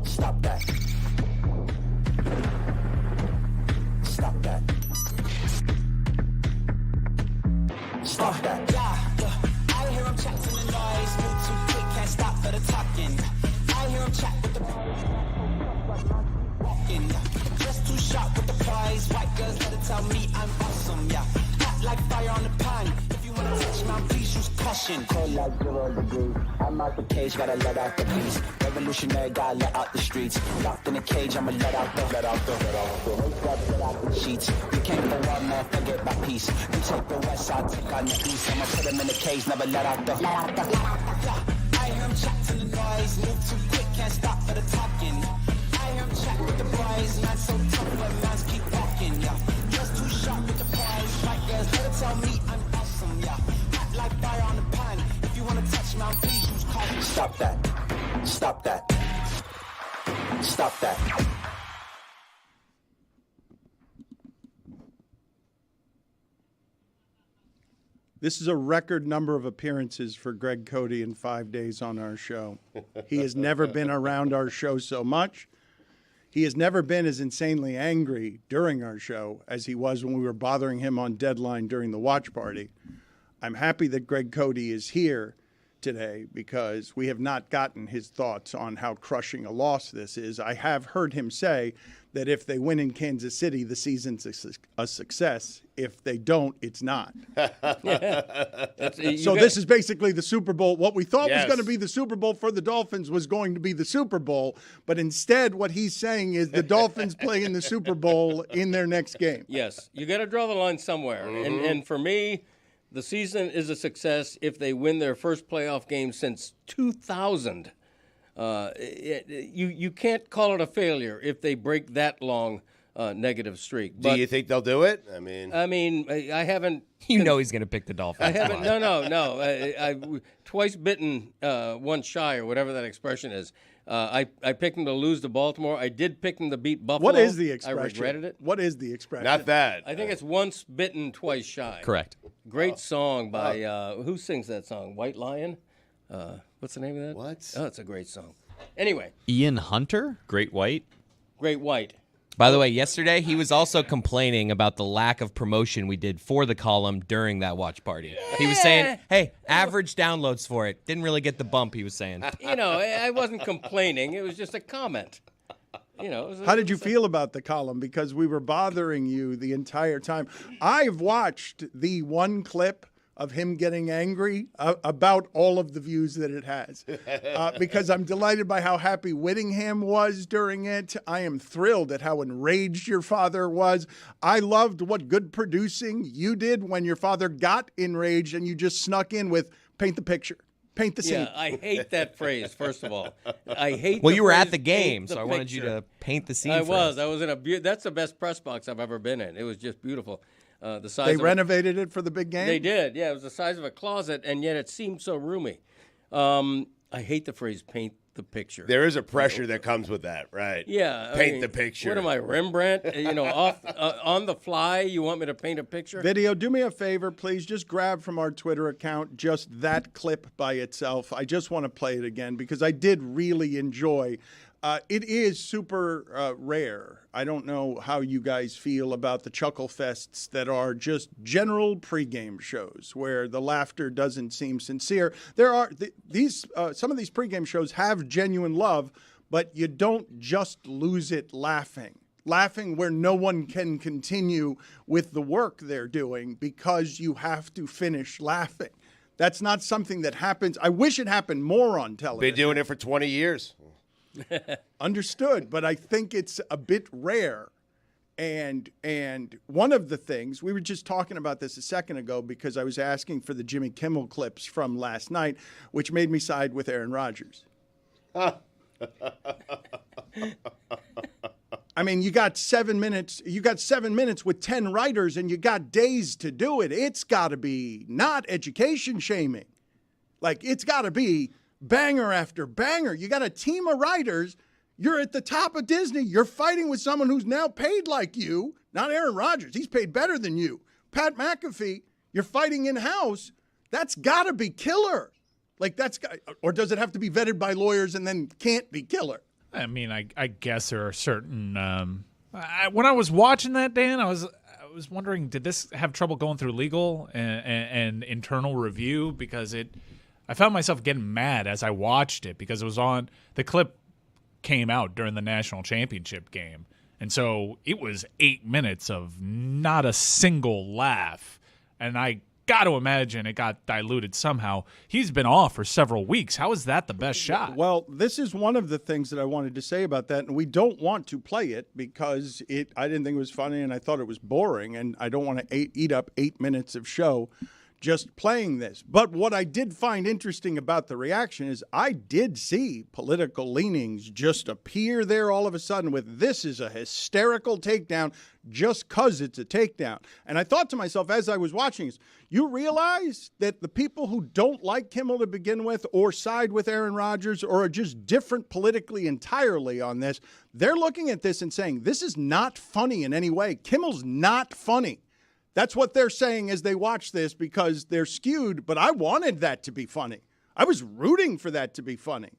Stop that. Stop that. Stop that. I hear him chat to the noise. Move too quick, can't stop for the talking. I hear him chat with the walking. Just too sharp with the prize. White girls let it tell me I'm awesome. Yeah, hot like fire on the pan. If you wanna touch my please use caution. Cold like 0 degrees. I'm out the cage, gotta let out the beast. Revolutionary, gotta let out the streets. Locked in a cage, I'ma let out the sheets. You can't go out, man, forget my peace. You take the west side, take on the east. I'ma put him in the cage, never let out the. I hear him chat to the noise. Move too quick, can't stop for the talking. I hear him chat with the boys. Man so tough, but mans keep walking, yeah. Just too sharp with the prize. White girls, let it tell me I'm awesome, yeah. Hot like fire on the pan. If you wanna touch my please use caution. Stop that. Stop that. Stop that. This is a record number of appearances for Greg Cody in 5 days on our show. He has never been around our show so much. He has never been as insanely angry during our show as he was when we were bothering him on deadline during the watch party. I'm happy that Greg Cody is here today because we have not gotten his thoughts on how crushing a loss this is. I have heard him say that if they win in Kansas City, the season's a success. If they don't, it's not. So this is basically the Super Bowl. What we thought was going to be the Super Bowl for the Dolphins was going to be the Super Bowl. But instead, what he's saying is the Dolphins play in the Super Bowl in their next game. Yes, you got to draw the line somewhere. Mm-hmm. And for me, the season is a success if they win their first playoff game since 2000. You can't call it a failure if they break that long negative streak. Do you think they'll do it? I mean, I haven't. You know he's going to pick the Dolphins. I haven't. No. I twice bitten, once shy, or whatever that expression is. I picked them to lose to Baltimore. I did pick them to beat Buffalo. What is the expression? I regretted it. What is the expression? Not that. I think it's once bitten, twice shy. Correct. Great song by who sings that song? White Lion. What's the name of that? What? Oh, it's a great song. Anyway. Ian Hunter? Great White? Great White. By the way, yesterday he was also complaining about the lack of promotion we did for the column during that watch party. Yeah. He was saying, hey, average downloads for it. Didn't really get the bump, he was saying. I wasn't complaining. It was just a comment. How did you feel about the column? Because we were bothering you the entire time. I've watched the one clip of him getting angry about all of the views that it has. Because I'm delighted by how happy Whittingham was during it. I am thrilled at how enraged your father was. I loved what good producing you did when your father got enraged and you just snuck in with paint the picture. Paint the scene. Yeah, I hate that phrase, first of all. I hate Well, the you were phrase, at the game, so I wanted picture. you to paint the scene I for was. us. I was in that's the best press box I've ever been in. It was just beautiful. The size They of renovated it for the big game? They did, yeah. It was the size of a closet, and yet it seemed so roomy. I hate the phrase paint the picture. There is a pressure that comes with that, right? Yeah. Paint the picture. What am I, Rembrandt? On the fly, you want me to paint a picture? Video, do me a favor, please. Just grab from our Twitter account just that clip by itself. I just want to play it again because I did really enjoy. It is super rare. I don't know how you guys feel about the chuckle fests that are just general pregame shows where the laughter doesn't seem sincere. There are some of these pregame shows have genuine love, but you don't just lose it laughing where no one can continue with the work they're doing because you have to finish laughing. That's not something that happens. I wish it happened more on television. Been doing it for 20 years. Understood, but I think it's a bit rare. And one of the things, we were just talking about this a second ago because I was asking for the Jimmy Kimmel clips from last night, which made me side with Aaron Rodgers. I mean, you got 7 minutes. You got 7 minutes with 10 writers, and you got days to do it. It's got to be not education shaming. Like, it's got to be banger after banger. You got a team of writers. You're at the top of Disney. You're fighting with someone who's now paid like you. Not Aaron Rodgers. He's paid better than you. Pat McAfee, you're fighting in-house. That's got to be killer. Like, or does it have to be vetted by lawyers and then can't be killer? I mean, I guess there are certain. When I was watching that, Dan, I was wondering, did this have trouble going through legal and internal review? Because I found myself getting mad as I watched it because it was on. The clip came out during the national championship game, and so it was 8 minutes of not a single laugh, and I got to imagine it got diluted somehow. He's been off for several weeks. How is that the best shot? Well, this is one of the things that I wanted to say about that, and we don't want to play it because I didn't think it was funny, and I thought it was boring, and I don't want to eat up 8 minutes of show just playing this. But what I did find interesting about the reaction is I did see political leanings just appear there all of a sudden with this is a hysterical takedown just because it's a takedown. And I thought to myself as I was watching this, you realize that the people who don't like Kimmel to begin with or side with Aaron Rodgers or are just different politically entirely on this, they're looking at this and saying, this is not funny in any way. Kimmel's not funny. That's what they're saying as they watch this because they're skewed, but I wanted that to be funny. I was rooting for that to be funny.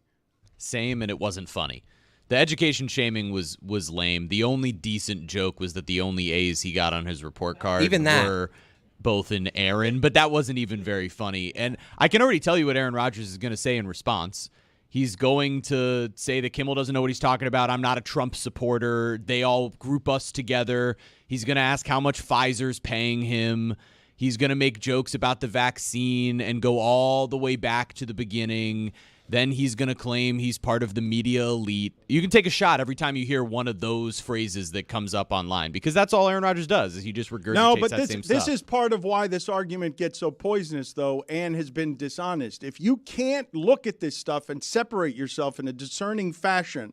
Same, and it wasn't funny. The education shaming was lame. The only decent joke was that the only A's he got on his report card were both in Aaron, but that wasn't even very funny. And I can already tell you what Aaron Rodgers is going to say in response. He's going to say that Kimmel doesn't know what he's talking about. I'm not a Trump supporter. They all group us together. He's going to ask how much Pfizer's paying him. He's going to make jokes about the vaccine and go all the way back to the beginning. Then he's going to claim he's part of the media elite. You can take a shot every time you hear one of those phrases that comes up online because that's all Aaron Rodgers does is he just regurgitates that same stuff. This is part of why this argument gets so poisonous, though, and has been dishonest. If you can't look at this stuff and separate yourself in a discerning fashion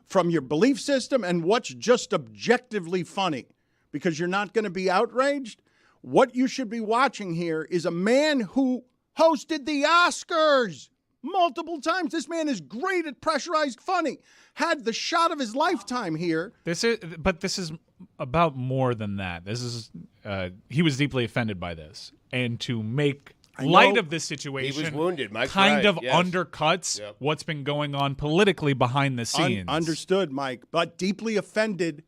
from your belief system and what's just objectively funny because you're not going to be outraged, what you should be watching here is a man who hosted the Oscars multiple times. This man is great at pressurized funny. Had the shot of his lifetime here. This is about more than that. This is he was deeply offended by this, and to make light of this situation, he was wounded. Mike's kind right. of Yes. undercuts what's been going on politically behind the scenes. Understood, Mike. But deeply offended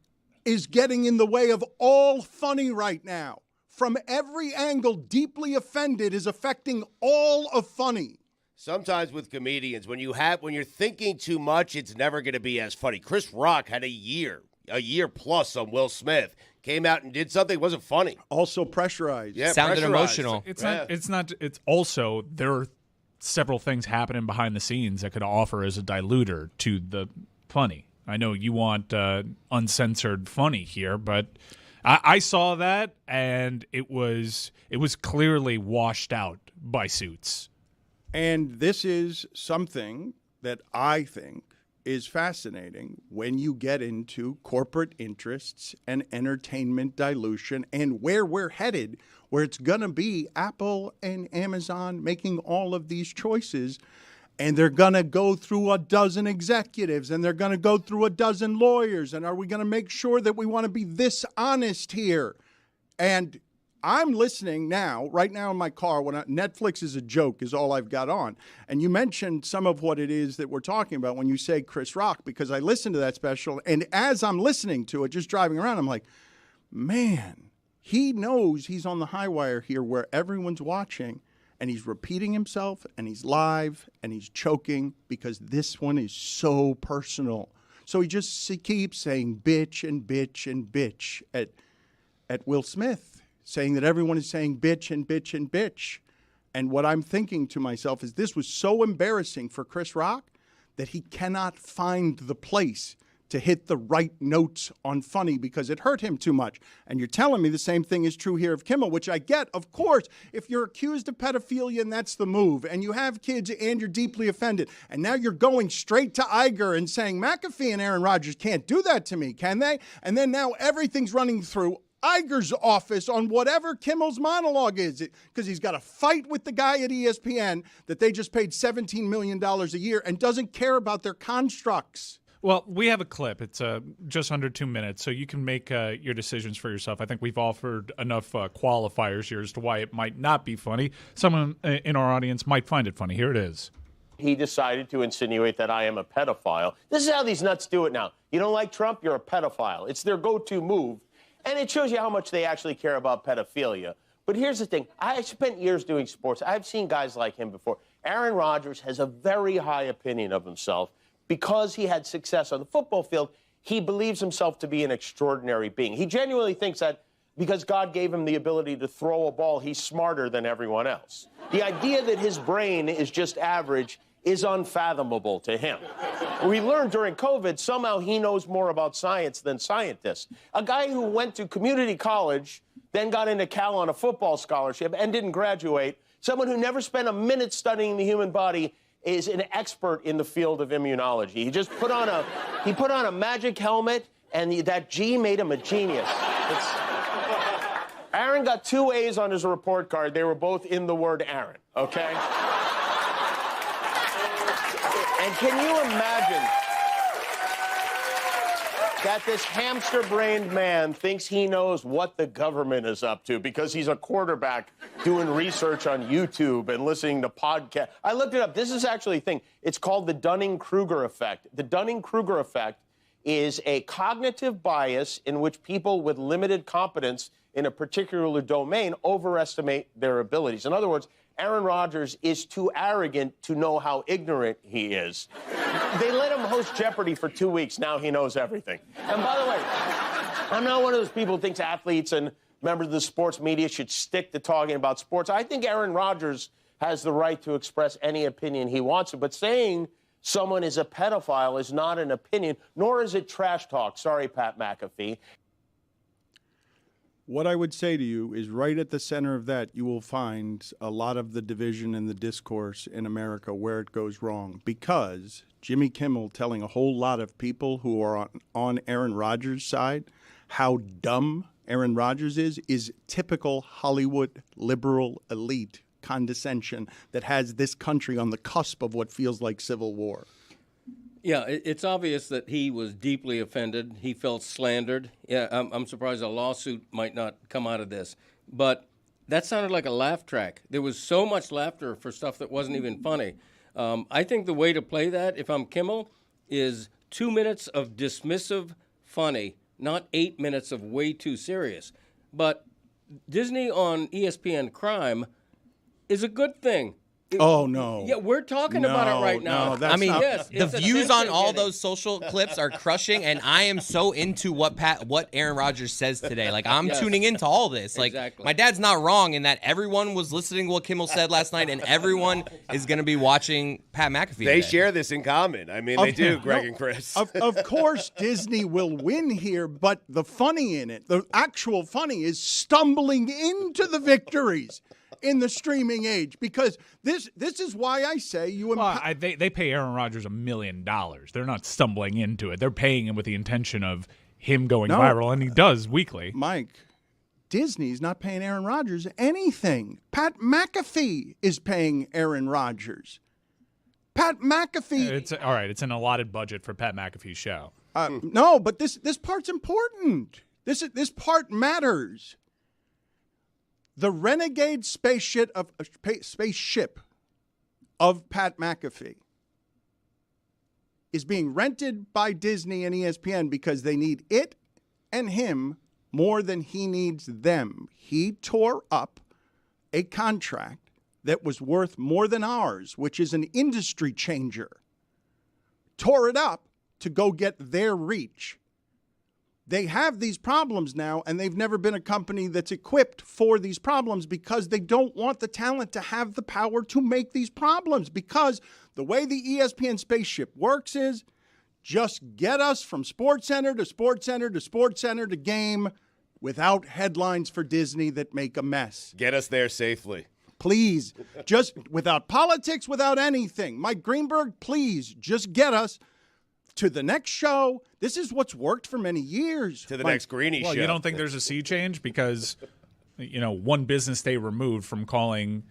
is getting in the way of all funny right now. From every angle, deeply offended is affecting all of funny. Sometimes with comedians, when you're thinking too much, it's never going to be as funny. Chris Rock had a year plus on Will Smith. Came out and did something. It wasn't funny. Also pressurized. Yeah, sounded pressurized. emotional. It's also there are several things happening behind the scenes that could offer as a diluter to the funny. I know you want uncensored funny here, but I saw that and it was clearly washed out by Suits. And this is something that I think is fascinating when you get into corporate interests and entertainment dilution and where we're headed, where it's going to be Apple and Amazon making all of these choices, and they're going to go through a dozen executives, and they're going to go through a dozen lawyers, and are we going to make sure that we want to be this honest here? And I'm listening now, right now in my car, when Netflix is a joke is all I've got on. And you mentioned some of what it is that we're talking about when you say Chris Rock, because I listened to that special, and as I'm listening to it, just driving around, I'm like, man, he knows he's on the high wire here where everyone's watching, and he's repeating himself, and he's live, and he's choking, because this one is so personal. So he just keeps saying bitch and bitch and bitch at Will Smith, saying that everyone is saying bitch and bitch and bitch. And what I'm thinking to myself is this was so embarrassing for Chris Rock that he cannot find the place to hit the right notes on funny because it hurt him too much. And you're telling me the same thing is true here of Kimmel, which I get. Of course, if you're accused of pedophilia and that's the move, and you have kids and you're deeply offended, and now you're going straight to Iger and saying McAfee and Aaron Rodgers can't do that to me, can they? And then now everything's running through Iger's office on whatever Kimmel's monologue is, because he's got a fight with the guy at ESPN that they just paid $17 million a year and doesn't care about their constructs. Well, we have a clip. It's just under 2 minutes, so you can make your decisions for yourself. I think we've offered enough qualifiers here as to why it might not be funny. Someone in our audience might find it funny. Here it is. He decided to insinuate that I am a pedophile. This is how these nuts do it now. You don't like Trump, you're a pedophile. It's their go-to move. And it shows you how much they actually care about pedophilia. But here's the thing. I spent years doing sports. I've seen guys like him before. Aaron Rodgers has a very high opinion of himself. Because he had success on the football field, he believes himself to be an extraordinary being. He genuinely thinks that because God gave him the ability to throw a ball, he's smarter than everyone else. The idea that his brain is just average is unfathomable to him. We learned during COVID, somehow he knows more about science than scientists. A guy who went to community college, then got into Cal on a football scholarship and didn't graduate, someone who never spent a minute studying the human body, is an expert in the field of immunology. He just put on a magic helmet, and that G made him a genius. Aaron got 2 A's on his report card. They were both in the word Aaron, okay? And can you imagine that this hamster-brained man thinks he knows what the government is up to because he's a quarterback doing research on YouTube and listening to podcasts? I looked it up. This is actually a thing. It's called the Dunning-Kruger effect. The Dunning-Kruger effect is a cognitive bias in which people with limited competence in a particular domain overestimate their abilities. In other words, Aaron Rodgers is too arrogant to know how ignorant he is. They let him host Jeopardy for 2 weeks. Now he knows everything. And by the way, I'm not one of those people who thinks athletes and members of the sports media should stick to talking about sports. I think Aaron Rodgers has the right to express any opinion he wants to, but saying someone is a pedophile is not an opinion, nor is it trash talk. Sorry, Pat McAfee. What I would say to you is right at the center of that, you will find a lot of the division and the discourse in America where it goes wrong. Because Jimmy Kimmel telling a whole lot of people who are on Aaron Rodgers' side how dumb Aaron Rodgers is typical Hollywood liberal elite condescension that has this country on the cusp of what feels like civil war. Yeah, it's obvious that he was deeply offended. He felt slandered. Yeah, I'm surprised a lawsuit might not come out of this. But that sounded like a laugh track. There was so much laughter for stuff that wasn't even funny. I think the way to play that, if I'm Kimmel, is 2 minutes of dismissive funny, not 8 minutes of way too serious. But Disney on ESPN Crime is a good thing. Oh, no. Yeah, we're talking about it right now. No, that's not, yes, the views on all those social clips are crushing, and I am so into what Aaron Rodgers says today. Like, I'm tuning into all this. Like, exactly. My dad's not wrong in that everyone was listening to what Kimmel said last night, and everyone is going to be watching Pat McAfee They today. share this in common. I mean, they do, Greg and Chris. Of course, Disney will win here, but the funny in it, the actual funny, is stumbling into the victories in the streaming age, because this is why I say they pay Aaron Rodgers $1 million. They're not stumbling into it. They're paying him with the intention of him going viral, and he does weekly. Mike, Disney's not paying Aaron Rodgers anything. Pat McAfee is paying Aaron Rodgers. Pat McAfee. It's all right. It's an allotted budget for Pat McAfee's show. No, but this part's important. This part matters. The Renegade spaceship of Pat McAfee is being rented by Disney and ESPN because they need it and him more than he needs them. He tore up a contract that was worth more than ours, which is an industry changer. Tore it up to go get their reach. They have these problems now, and they've never been a company that's equipped for these problems because they don't want the talent to have the power to make these problems, because the way the ESPN spaceship works is just get us from SportsCenter to SportsCenter to SportsCenter to game without headlines for Disney that make a mess. Get us there safely. Please, just without politics, without anything. Mike Greenberg, please, just get us to the next show. This is what's worked for many years. To the next Greenie show. Well, you don't think there's a sea change because, one business day removed from calling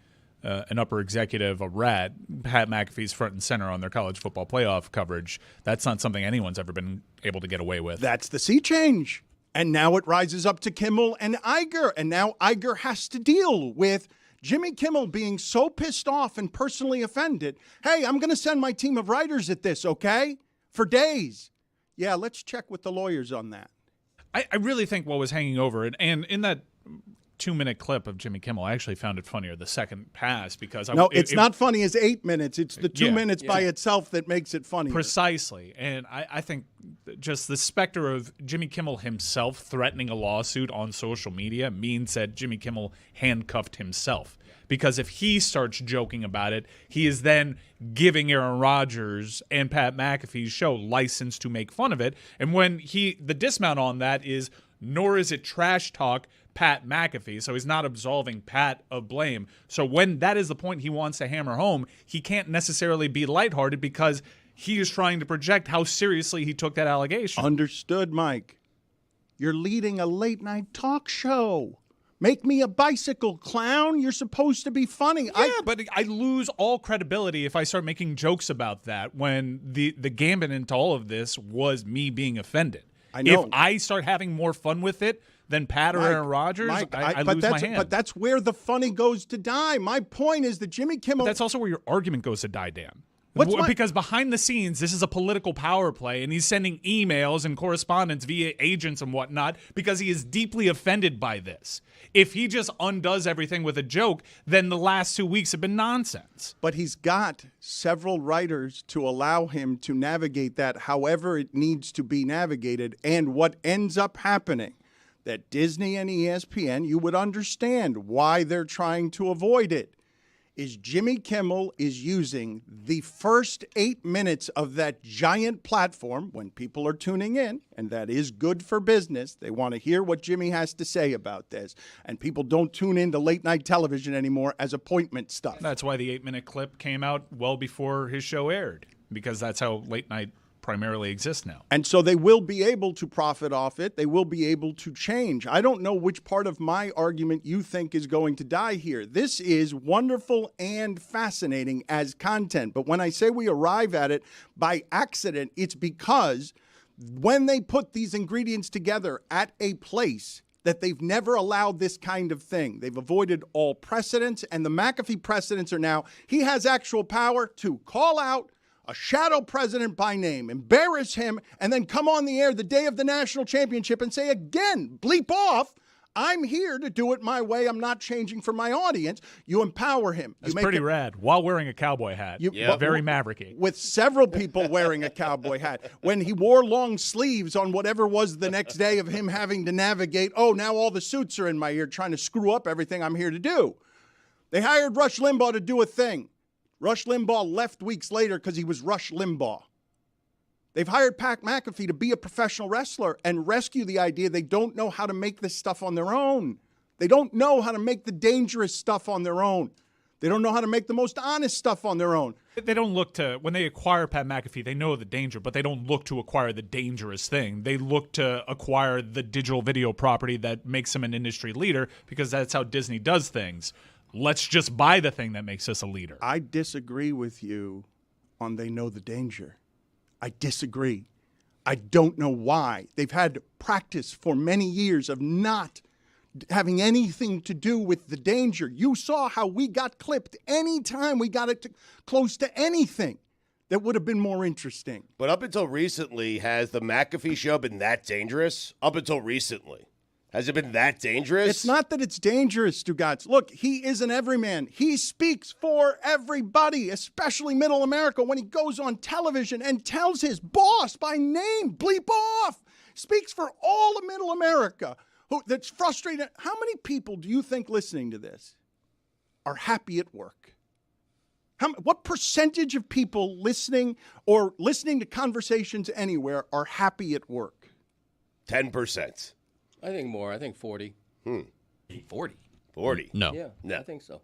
an upper executive a rat, Pat McAfee's front and center on their college football playoff coverage. That's not something anyone's ever been able to get away with. That's the sea change. And now it rises up to Kimmel and Iger. And now Iger has to deal with Jimmy Kimmel being so pissed off and personally offended, hey, I'm going to send my team of writers at this, okay? For days. Yeah, let's check with the lawyers on that. I really think what was hanging over it, and in that 2-minute clip of Jimmy Kimmel, I actually found it funnier the second pass because it's not funny as 8 minutes. It's the 2 minutes by itself that makes it funny. Precisely. And I think just the specter of Jimmy Kimmel himself threatening a lawsuit on social media means that Jimmy Kimmel handcuffed himself. Because if he starts joking about it, he is then giving Aaron Rodgers and Pat McAfee's show license to make fun of it. And when the dismount on that is, nor is it trash talk Pat McAfee, so he's not absolving Pat of blame. So when that is the point he wants to hammer home, he can't necessarily be lighthearted because he is trying to project how seriously he took that allegation. Understood, Mike. You're leading a late-night talk show. Make me a bicycle clown. You're supposed to be funny. Yeah, but I lose all credibility if I start making jokes about that when the gambit into all of this was me being offended. I know. If I start having more fun with it than Pat or Aaron Rodgers, I lose my hand. But that's where the funny goes to die. My point is that Jimmy Kimmel... But that's also where your argument goes to die, Dan. What? Because behind the scenes, this is a political power play, and he's sending emails and correspondence via agents and whatnot because he is deeply offended by this. If he just undoes everything with a joke, then the last 2 weeks have been nonsense. But he's got several writers to allow him to navigate that however it needs to be navigated. And what ends up happening, that Disney and ESPN, you would understand why they're trying to avoid it, is Jimmy Kimmel is using the first 8 minutes of that giant platform when people are tuning in, and that is good for business. They want to hear what Jimmy has to say about this, and people don't tune into late-night television anymore as appointment stuff. That's why the 8-minute clip came out well before his show aired, because that's how late-night primarily exists now. And so they will be able to profit off it. They will be able to change. I don't know which part of my argument you think is going to die here. This is wonderful and fascinating as content. But when I say we arrive at it by accident, it's because when they put these ingredients together at a place that they've never allowed this kind of thing. They've avoided all precedents, and the McAfee precedents are now, he has actual power to call out a shadow president by name, embarrass him, and then come on the air the day of the national championship and say again, bleep off, I'm here to do it my way. I'm not changing for my audience. You empower him. That's pretty rad. While wearing a cowboy hat. Very mavericky. With several people wearing a cowboy hat. When he wore long sleeves on whatever was the next day of him having to navigate, oh, now all the suits are in my ear trying to screw up everything I'm here to do. They hired Rush Limbaugh to do a thing. Rush Limbaugh left weeks later because he was Rush Limbaugh. They've hired Pat McAfee to be a professional wrestler and rescue the idea they don't know how to make this stuff on their own. They don't know how to make the dangerous stuff on their own. They don't know how to make the most honest stuff on their own. They don't look to, when they acquire Pat McAfee, they know the danger, but they don't look to acquire the dangerous thing. They look to acquire the digital video property that makes them an industry leader because that's how Disney does things. Let's just buy the thing that makes us a leader. I disagree with you on they know the danger. I disagree. I don't know why. They've had practice for many years of not having anything to do with the danger. You saw how we got clipped anytime we got it close to anything that would have been more interesting. But up until recently, has the McAfee show been that dangerous? Up until recently. Has it been that dangerous? It's not that it's dangerous, Stugotz. Look, he is an everyman. He speaks for everybody, especially middle America, when he goes on television and tells his boss by name, bleep off, speaks for all of middle America that's frustrated. How many people do you think listening to this are happy at work? What percentage of people listening or listening to conversations anywhere are happy at work? 10%. I think more. I think 40. 40? 40? No. Yeah, No. I think so.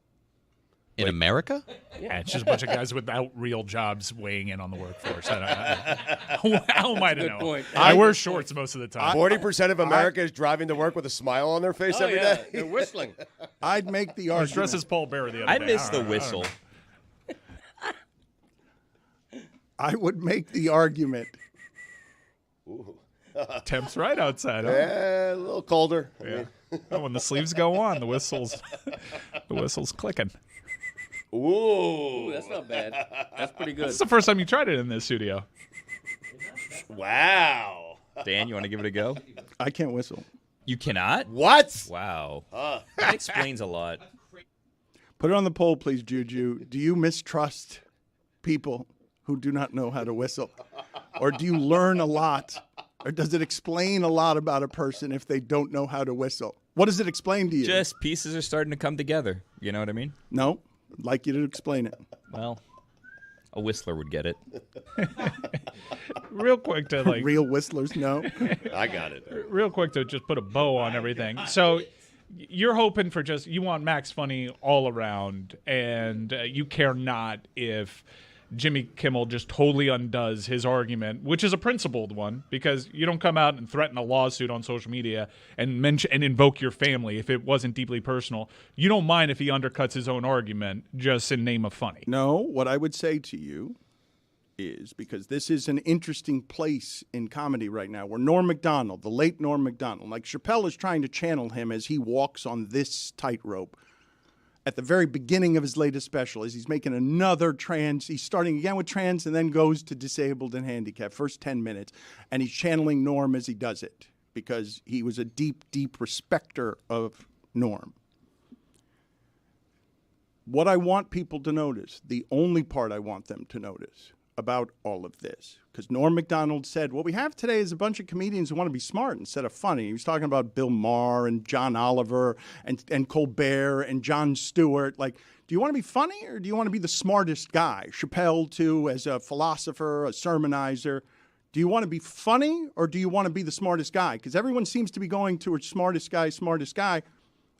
In America? Yeah, it's just a bunch of guys without real jobs weighing in on the workforce. How am I to know? Point. I wear shorts most of the time. 40% of America is driving to work with a smile on their face every day. They're whistling. I'd make the I was dressed argument. as Paul Bearer the other I day. miss the don't know. whistle. I would make the argument. Temp's right outside. Huh? A little colder. I mean, Oh, when the sleeves go on, the The whistle's clicking. Ooh. That's not bad. That's pretty good. This is the first time you tried it in this studio. Wow. Dan, you want to give it a go? I can't whistle. You cannot? What? Wow. That explains a lot. Put it on the poll, please, Juju. Do you mistrust people who do not know how to whistle? Or do you learn a lot? Or does it explain a lot about a person if they don't know how to whistle? What does it explain to you? Just pieces are starting to come together. You know what I mean? No. I'd like you to explain it. Well, a whistler would get it. Real quick to like Real whistlers know. I got it. real quick to just put a bow on everything. So you're hoping for you want Max funny all around, and you care not if Jimmy Kimmel just totally undoes his argument, which is a principled one, because you don't come out and threaten a lawsuit on social media and mention and invoke your family if it wasn't deeply personal. You don't mind if he undercuts his own argument just in name of funny. No, what I would say to you is, because this is an interesting place in comedy right now, where Norm Macdonald, the late Norm Macdonald, like Chappelle is trying to channel him as he walks on this tightrope. At the very beginning of his latest special, as he's making another he's starting again with trans and then goes to disabled and handicapped, first 10 minutes, and he's channeling Norm as he does it, because he was a deep, deep respecter of Norm. What I want people to notice, the only part I want them to notice about all of this, because Norm Macdonald said, what we have today is a bunch of comedians who want to be smart instead of funny. He was talking about Bill Maher and John Oliver and Colbert and Jon Stewart. Like, do you want to be funny or do you want to be the smartest guy? Chappelle, too, as a philosopher, a sermonizer. Do you want to be funny or do you want to be the smartest guy? Because everyone seems to be going towards smartest guy, smartest guy.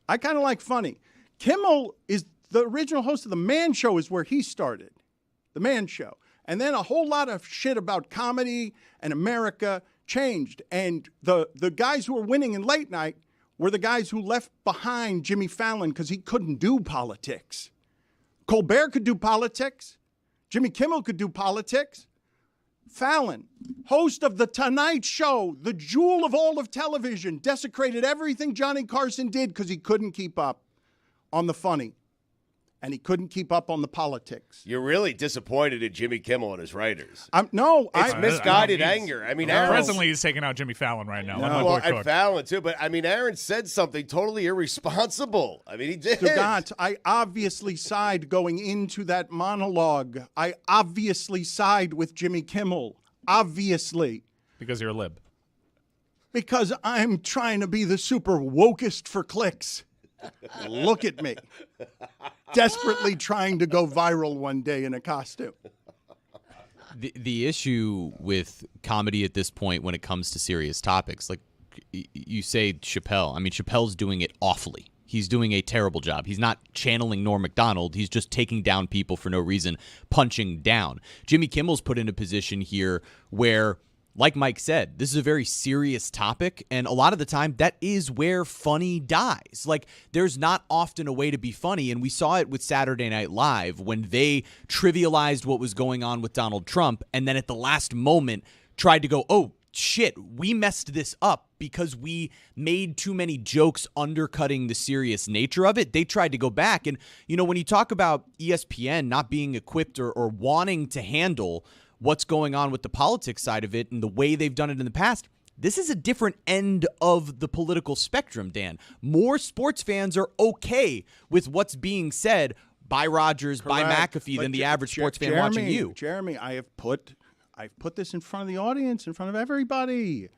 I kind of like funny. Kimmel is the original host of The Man Show, is where he started. The Man Show. And then a whole lot of shit about comedy and America changed. And the guys who were winning in late night were the guys who left behind Jimmy Fallon because he couldn't do politics. Colbert could do politics. Jimmy Kimmel could do politics. Fallon, host of The Tonight Show, the jewel of all of television, desecrated everything Johnny Carson did because he couldn't keep up on the funny. And he couldn't keep up on the politics. You're really disappointed in Jimmy Kimmel and his writers. It's misguided anger. I mean, Presently, he's taking out Jimmy Fallon right now. Well, and Fallon, too. But, I mean, Aaron said something totally irresponsible. I mean, he did. Stugotz, I obviously side going into that monologue. I obviously side with Jimmy Kimmel. Obviously. Because you're a lib. Because I'm trying to be the super wokest for clicks. Look at me. Desperately trying to go viral one day in a costume. The issue with comedy at this point when it comes to serious topics, like you say Chappelle, I mean, Chappelle's doing it awfully. He's doing a terrible job. He's not channeling Norm Macdonald. He's just taking down people for no reason, punching down. Jimmy Kimmel's put in a position here where, like Mike said, this is a very serious topic, and a lot of the time, that is where funny dies. Like, there's not often a way to be funny, and we saw it with Saturday Night Live when they trivialized what was going on with Donald Trump, and then at the last moment tried to go, oh, shit, we messed this up because we made too many jokes undercutting the serious nature of it. They tried to go back, and, you know, when you talk about ESPN not being equipped or wanting to handle what's going on with the politics side of it and the way they've done it in the past, this is a different end of the political spectrum, Dan. More sports fans are okay with what's being said by Rodgers, by McAfee, than the average sports fan watching you. Jeremy, I've put this in front of the audience, in front of everybody.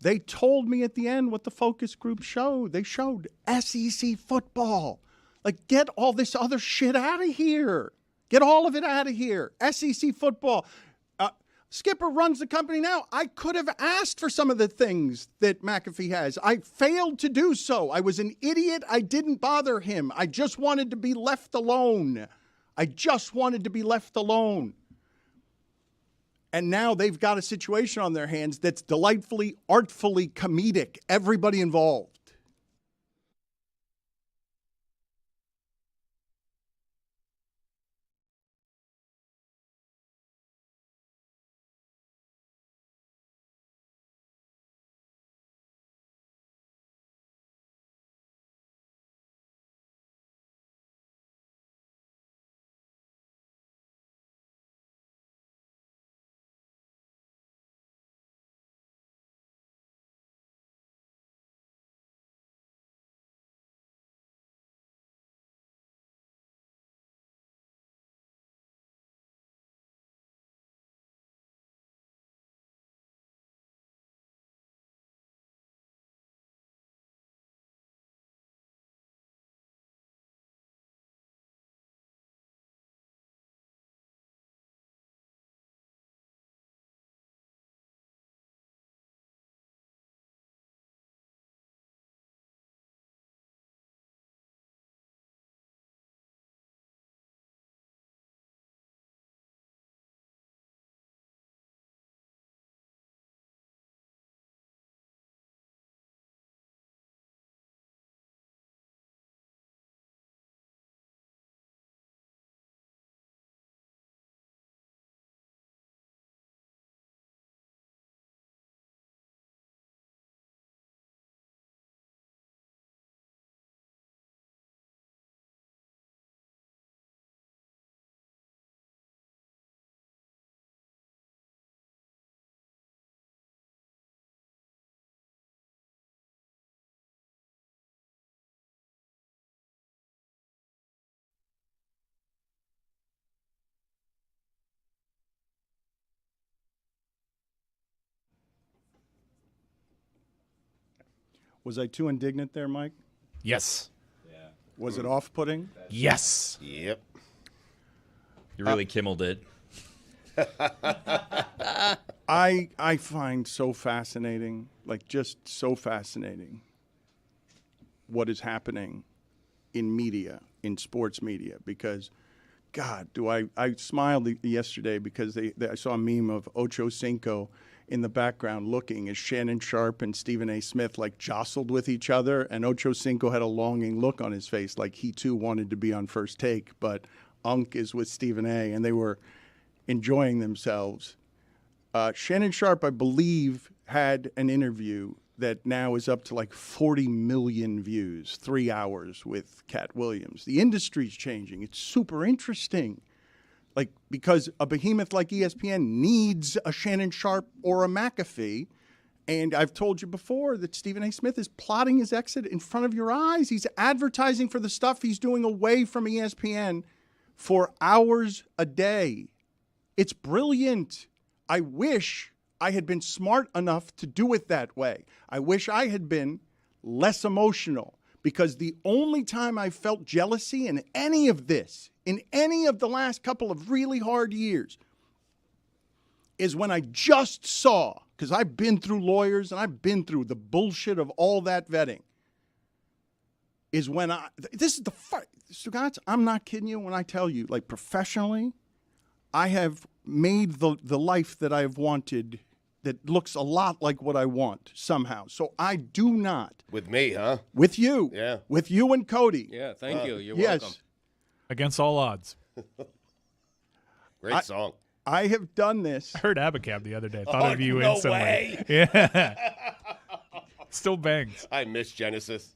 They told me at the end what the focus group showed. They showed SEC football. Like, get all this other shit out of here. Get all of it out of here. SEC football. Skipper runs the company now. I could have asked for some of the things that McAfee has. I failed to do so. I was an idiot. I didn't bother him. I just wanted to be left alone. And now they've got a situation on their hands that's delightfully, artfully comedic. Everybody involved. Was I too indignant there, Mike? Yes. Was it off-putting? Yes. Yep. You really Kimmeled it. I find so fascinating, like just so fascinating, what is happening in media, in sports media, because, God, I smiled yesterday because I saw a meme of Ocho Cinco in the background looking as Shannon Sharp and Stephen A. Smith like jostled with each other, and Ocho Cinco had a longing look on his face like he too wanted to be on First Take, but Unc is with Stephen A., and they were enjoying themselves. Shannon Sharp, I believe, had an interview that now is up to like 40 million views, 3 hours with Cat Williams. The industry's changing. It's super interesting. Like, because a behemoth like ESPN needs a Shannon Sharp or a McAfee. And I've told you before that Stephen A. Smith is plotting his exit in front of your eyes. He's advertising for the stuff he's doing away from ESPN for hours a day. It's brilliant. I wish I had been smart enough to do it that way. I wish I had been less emotional, because the only time I felt jealousy in any of this, in any of the last couple of really hard years, is when I just saw, because I've been through lawyers and I've been through the bullshit of all that vetting, is when this is the fight. Stugotz, I'm not kidding you when I tell you, like, professionally, I have made the life that I've wanted that looks a lot like what I want somehow. So I do not. With me, huh? With you. Yeah. With you and Cody. Yeah, thank you. You're yes. welcome. Against all odds. Great song. I have done this. I heard Abacab the other day. Thought of you no instantly. way. Yeah. Still bangs. I miss Genesis.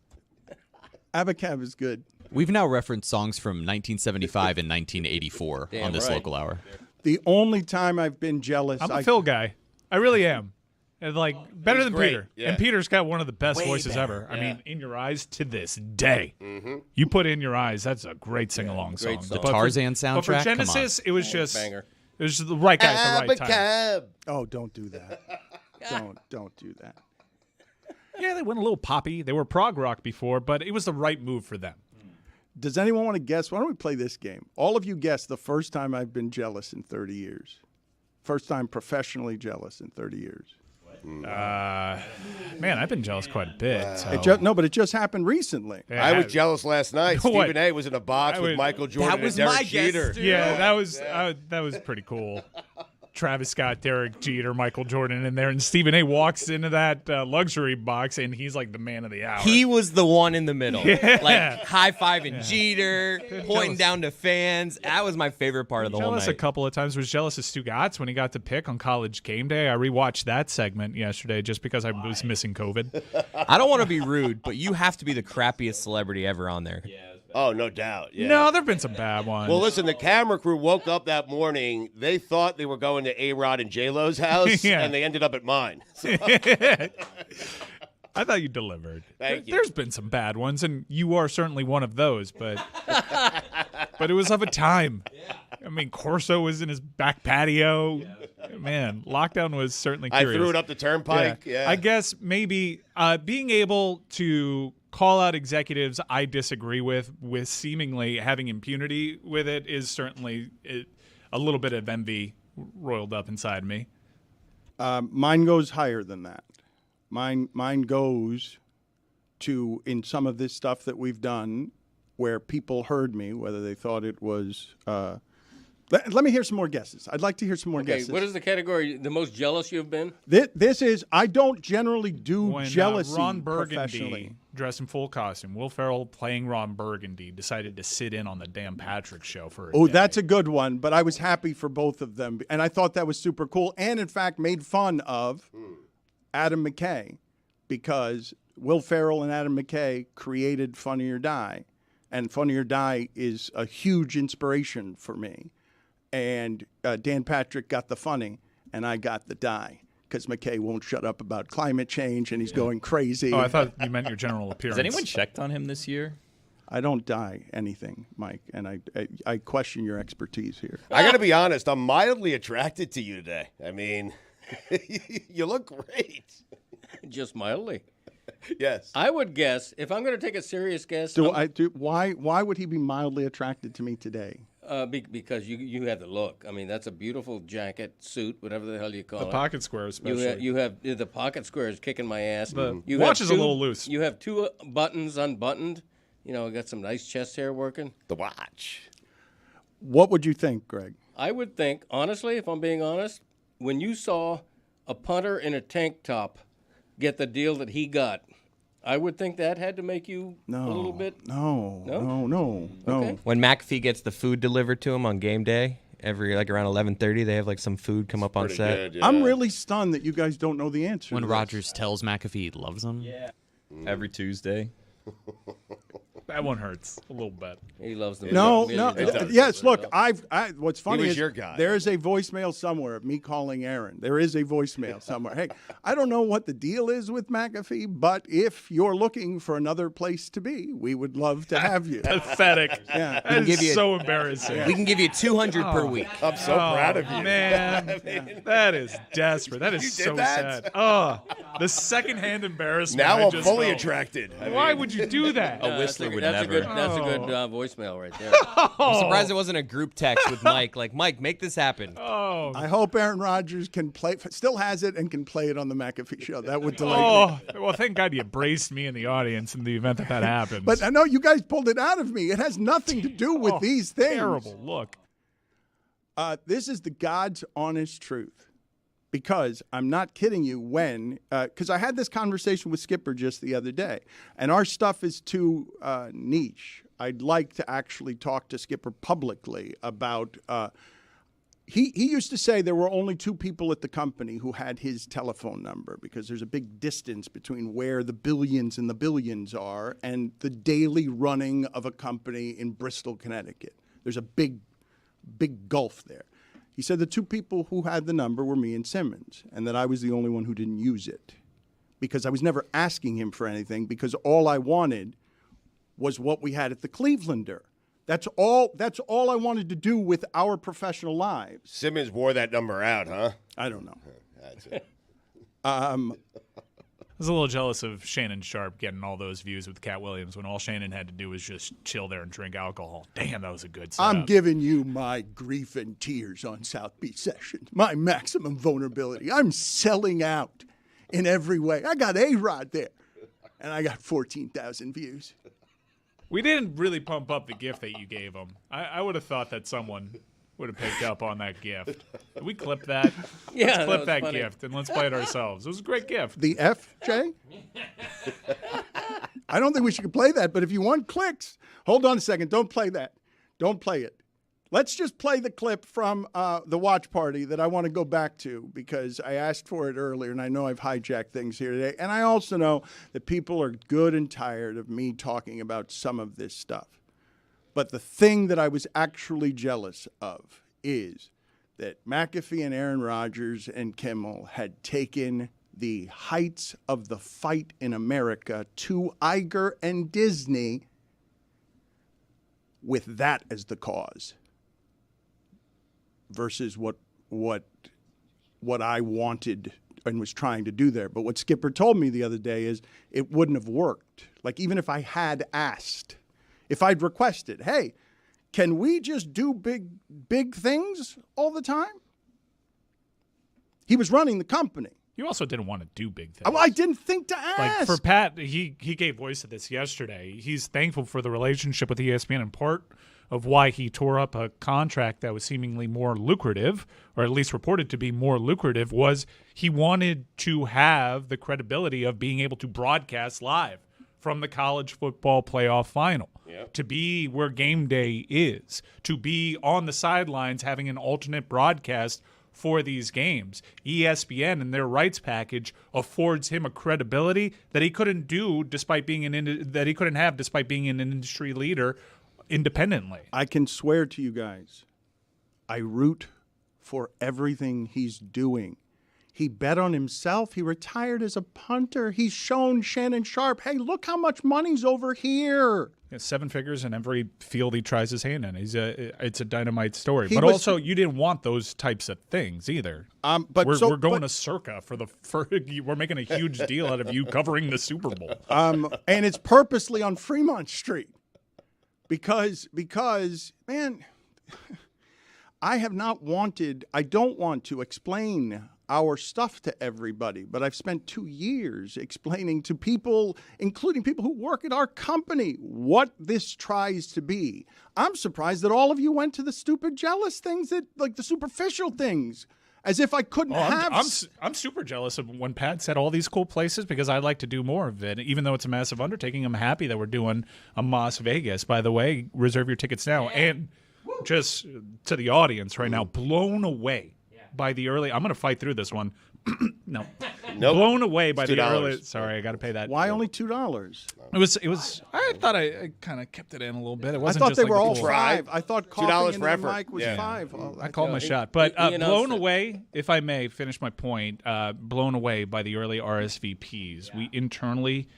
Abacab is good. We've now referenced songs from 1975 and 1984 on this right. local hour. The only time I've been jealous. I'm a Phil guy. I really am. And like better he's than great. Peter. Yeah. And Peter's got one of the best Way voices better. ever. I mean, In Your Eyes to this day. You put In Your Eyes, that's a great sing-along song. Great song. The Tarzan But soundtrack. for Come on. Genesis, it was just Banger. it was just the right guy at the right time. Abacab. Oh, don't do that. don't do that. Yeah, they went a little poppy. They were prog rock before, but it was the right move for them. Does anyone want to guess? Why don't we play this game? All of you guess the first time I've been jealous in 30 years. First time professionally jealous in 30 years. Man, I've been jealous quite a bit. So. But it just happened recently. Yeah, I was jealous last night. What? Stephen A. was in a box with Michael Jordan That was and Derek my guess, Jeter. too. Yeah, that was pretty cool. Travis Scott, Derek Jeter, Michael Jordan in there, and Stephen A. walks into that luxury box, and he's like the man of the hour. He was the one in the middle, Yeah. like high-fiving Jeter, pointing down to fans. That was my favorite part of the whole jealous a night. couple of times. Was jealous of Stugotz when he got to pick on College Game Day. I rewatched that segment yesterday just because I was missing COVID. I don't want to be rude, but you have to be the crappiest celebrity ever on there. Oh, no doubt. Yeah. No, there've been some bad ones. Well, listen, the camera crew woke up that morning. They thought they were going to A-Rod and J-Lo's house, Yeah. and they ended up at mine. So, I thought you delivered. Thank you. There's been some bad ones, and you are certainly one of those, but it was of a time. I mean, Corso was in his back patio. Man, lockdown was certainly I curious. threw it up the turnpike. Yeah. I guess maybe being able to call out executives I disagree with seemingly having impunity with it is certainly a little bit of envy roiled up inside me. Mine goes higher than that. Mine goes to, in some of this stuff that we've done, where people heard me, whether they thought it was. Let me hear some more guesses. I'd like to hear some more Okay, guesses. what is the category? The most jealous you've been? This is, I don't generally do When jealousy Ron professionally. Burgundy, dressed in full costume, Will Ferrell playing Ron Burgundy, decided to sit in on the Dan Patrick Show for a Oh, day. that's a good one, but I was happy for both of them, and I thought that was super cool, and in fact made fun of Adam McKay, because Will Ferrell and Adam McKay created Funny or Die, and Funny or Die is a huge inspiration for me. And Dan Patrick got the funny, and I got the die, because McKay won't shut up about climate change, and he's going crazy. Oh, I thought you meant your general appearance. Has anyone checked on him this year? I don't die anything, Mike, and I question your expertise here. I got to be honest. I'm mildly attracted to you today. I mean, you look great. Just mildly. Yes. I would guess, if I'm going to take a serious guess, Why would he be mildly attracted to me today? Because you have the look. I mean, that's a beautiful jacket, suit, whatever the hell you call The it. pocket square, especially. You have the pocket square is kicking my ass. The You watch have is a little loose. You have two buttons unbuttoned. Got some nice chest hair working. The watch. What would you think, Greg? I would think, honestly, if I'm being honest, when you saw a punter in a tank top get the deal that he got, I would think that had to make you a little bit. No. Okay. When McAfee gets the food delivered to him on game day, every around 11:30, they have some food come up on set. Good, yeah. I'm really stunned that you guys don't know the answer. When to this. Rodgers tells McAfee he loves him. Yeah. Every Tuesday. That one hurts a little bit. He loves them. No. $1,000,000. Yes, look, what's funny was is your guy. there is a voicemail somewhere of me calling Aaron. There is a voicemail somewhere. Hey, I don't know what the deal is with McAfee, but if you're looking for another place to be, we would love to have you. Pathetic. Yeah. That is so embarrassing. We can give you 200 per week. I'm so proud of you. Man, that is desperate. That is did so that? sad. Oh, the secondhand embarrassment. Now I I'm just fully felt. attracted. Why would you do that? A whistler would That's never. That's a good voicemail right there. I'm surprised it wasn't a group text with Mike. Mike, make this happen. Oh, I hope Aaron Rodgers still has it and can play it on the McAfee show. That would delight me. Well, thank God you braced me in the audience in the event that happens. But I know you guys pulled it out of me. It has nothing to do with these things. Terrible look. This is the God's honest truth. Because I'm not kidding you because I had this conversation with Skipper just the other day, and our stuff is too niche. I'd like to actually talk to Skipper publicly about he used to say there were only two people at the company who had his telephone number because there's a big distance between where the billions and the billions are and the daily running of a company in Bristol, Connecticut. There's a big gulf there. He said the two people who had the number were me and Simmons, and that I was the only one who didn't use it because I was never asking him for anything because all I wanted was what we had at the Clevelander. That's all I wanted to do with our professional lives. Simmons wore that number out, huh? I don't know. That's it. I was a little jealous of Shannon Sharp getting all those views with Cat Williams when all Shannon had to do was just chill there and drink alcohol. Damn, that was a good setup. I'm giving you my grief and tears on South Beach Sessions, my maximum vulnerability. I'm selling out in every way. I got A-Rod there, and I got 14,000 views. We didn't really pump up the gift that you gave him. I would have thought that someone would have picked up on that gift. Did we clip that? Yeah, let's clip was that funny. gift and let's play it ourselves. It was a great gift. The F, Jay? I don't think we should play that, but if you want clicks, hold on a second. Don't play that. Don't play it. Let's just play the clip from the watch party that I want to go back to because I asked for it earlier, and I know I've hijacked things here today. And I also know that people are good and tired of me talking about some of this stuff. But the thing that I was actually jealous of is that McAfee and Aaron Rodgers and Kimmel had taken the heights of the fight in America to Iger and Disney with that as the cause versus what I wanted and was trying to do there. But what Skipper told me the other day is it wouldn't have worked. Like even if I had asked, if I'd requested, hey, can we just do big things all the time? He was running the company. You also didn't want to do big things. I didn't think to ask. Like for Pat, he gave voice to this yesterday. He's thankful for the relationship with ESPN and part of why he tore up a contract that was seemingly more lucrative, or at least reported to be more lucrative, was he wanted to have the credibility of being able to broadcast live from the college football playoff final, to be where game day is, to be on the sidelines having an alternate broadcast for these games. ESPN and their rights package affords him a credibility that he couldn't do despite being an industry leader independently. I can swear to you guys, I root for everything he's doing. He bet on himself. He retired as a punter. He's shown Shannon Sharp, hey, look how much money's over here. Yeah, 7 figures in every field he tries his hand in. It's a dynamite story. But also, you didn't want those types of things either. But we're going to Circa for we're making a huge deal out of you covering the Super Bowl. And it's purposely on Fremont Street because man, I don't want to explain our stuff to everybody, but I've spent 2 years explaining to people, including people who work at our company, what this tries to be. I'm surprised that all of you went to the stupid jealous things, like the superficial things, as if I couldn't have. I'm super jealous of when Pat said all these cool places because I'd like to do more of it. Even though it's a massive undertaking, I'm happy that we're doing a Las Vegas. By the way, reserve your tickets now. And just to the audience right now, blown away by the early. I'm going to fight through this one. No. Nope. Blown away by the early. Sorry, I got to pay that. Why only $2? It was. I thought I kind of kept it in a little bit. It wasn't. I thought just they like were all full. $5. I thought coughing into the mic was $5. $5. I called my shot, but blown away. If I may finish my point, blown away by the early RSVPs. Yeah. We internally.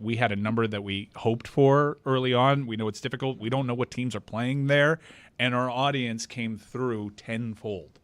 We had a number that we hoped for early on. We know it's difficult. We don't know what teams are playing there, and our audience came through tenfold.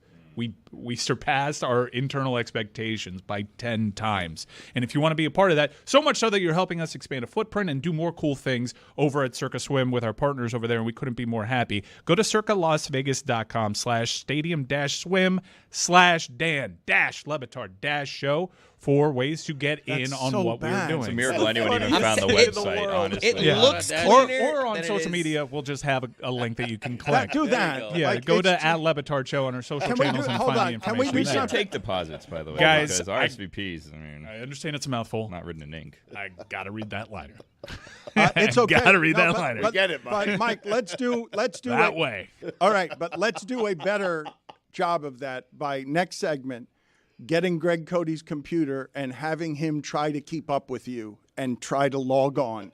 We surpassed our internal expectations by 10 times. And if you want to be a part of that, so much so that you're helping us expand a footprint and do more cool things over at Circa Swim with our partners over there, and we couldn't be more happy. Go to circalasvegas.com/stadium-swim/Dan-Le Batard Show for ways to get in on so what bad. we're doing. It's a miracle anyone even found the website, honestly. It looks or on social media, we'll just have a link that you can click. Do that. Yeah, Like, go to it's @Le Batard Show on our social channels and hold find on. the Can information we We there. should take deposits, by the way, Guys, because RSVPs, I mean, I understand it's a mouthful. not written in ink. I got to read that liner. It's okay. Got to read that but, liner. But, Get it, Mike. But Mike, let's do that way. All right, but let's do a better job of that by next segment, getting Greg Cody's computer and having him try to keep up with you and try to log on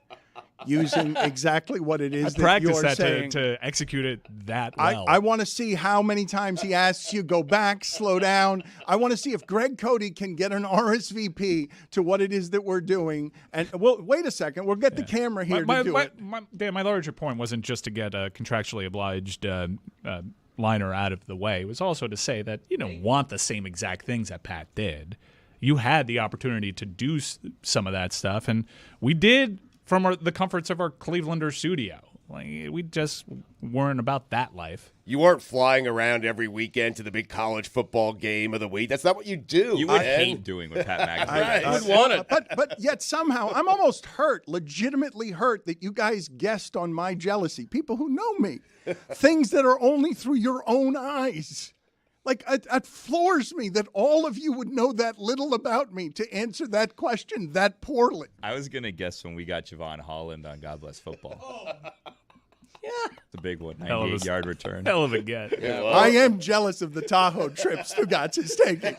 using exactly what it is that you're saying. To execute it that well. I want to see how many times he asks you, go back, slow down. I want to see if Greg Cody can get an RSVP to what it is that we're doing. And well, wait a second. We'll get the camera here to do it. Dan, my larger point wasn't just to get a contractually obliged liner out of the way. It was also to say that you don't want the same exact things that Pat did. You had the opportunity to do some of that stuff, and we did from the comforts of our Clevelander studio. Like, we just weren't about that life. You weren't flying around every weekend to the big college football game of the week. That's not what you do. You would hate doing what Pat McAfee does. would want it. But yet somehow I'm almost hurt, legitimately hurt, that you guys guessed on my jealousy. People who know me, things that are only through your own eyes. Like, it floors me that all of you would know that little about me to answer that question that poorly. I was going to guess when we got Javon Holland on God Bless Football. Yeah. It's a big one, 98-yard return. Hell of a get. Yeah, well, I am jealous of the Tahoe trip Stugotz is taking.